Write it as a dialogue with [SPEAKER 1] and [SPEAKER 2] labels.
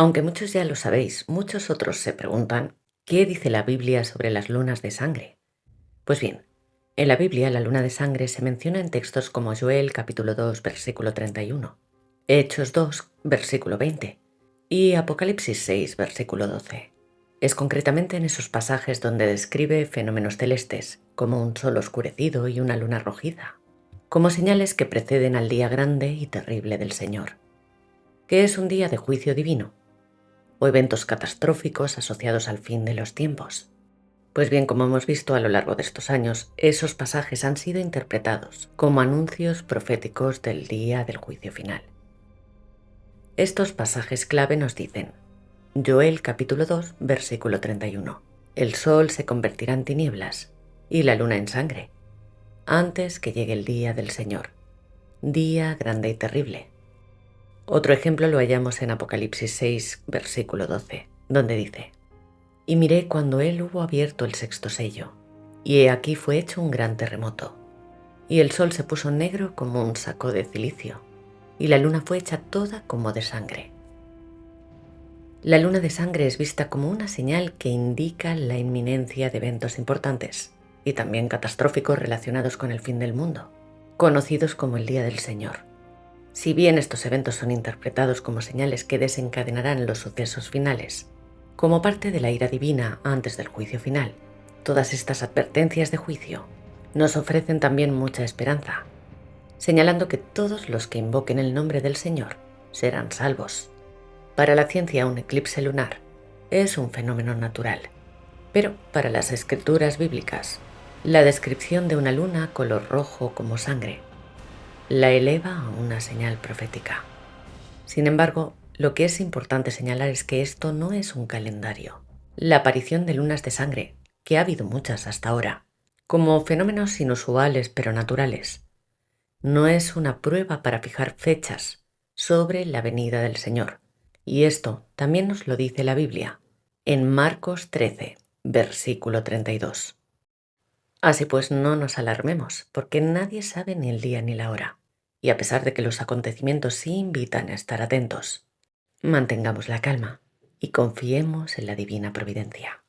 [SPEAKER 1] Aunque muchos ya lo sabéis, muchos otros se preguntan, ¿qué dice la Biblia sobre las lunas de sangre? Pues bien, en la Biblia la luna de sangre se menciona en textos como Joel capítulo 2 versículo 31, Hechos 2 versículo 20 y Apocalipsis 6 versículo 12. Es concretamente en esos pasajes donde describe fenómenos celestes, como un sol oscurecido y una luna rojiza, como señales que preceden al día grande y terrible del Señor, que es un día de juicio divino, o eventos catastróficos asociados al fin de los tiempos. Pues bien, como hemos visto a lo largo de estos años, esos pasajes han sido interpretados como anuncios proféticos del día del juicio final. Estos pasajes clave nos dicen, Joel capítulo 2, versículo 31, el sol se convertirá en tinieblas y la luna en sangre, antes que llegue el día del Señor, día grande y terrible. Otro ejemplo lo hallamos en Apocalipsis 6, versículo 12, donde dice, y miré cuando él hubo abierto el sexto sello, y he aquí fue hecho un gran terremoto, y el sol se puso negro como un saco de cilicio, y la luna fue hecha toda como de sangre. La luna de sangre es vista como una señal que indica la inminencia de eventos importantes y también catastróficos relacionados con el fin del mundo, conocidos como el Día del Señor. Si bien estos eventos son interpretados como señales que desencadenarán los sucesos finales, como parte de la ira divina antes del juicio final, todas estas advertencias de juicio nos ofrecen también mucha esperanza, señalando que todos los que invoquen el nombre del Señor serán salvos. Para la ciencia, un eclipse lunar es un fenómeno natural, pero para las escrituras bíblicas, la descripción de una luna color rojo como sangre la eleva a una señal profética. Sin embargo, lo que es importante señalar es que esto no es un calendario. La aparición de lunas de sangre, que ha habido muchas hasta ahora, como fenómenos inusuales pero naturales, no es una prueba para fijar fechas sobre la venida del Señor. Y esto también nos lo dice la Biblia, en Marcos 13, versículo 32. Así pues, no nos alarmemos, porque nadie sabe ni el día ni la hora. Y a pesar de que los acontecimientos sí invitan a estar atentos, mantengamos la calma y confiemos en la divina providencia.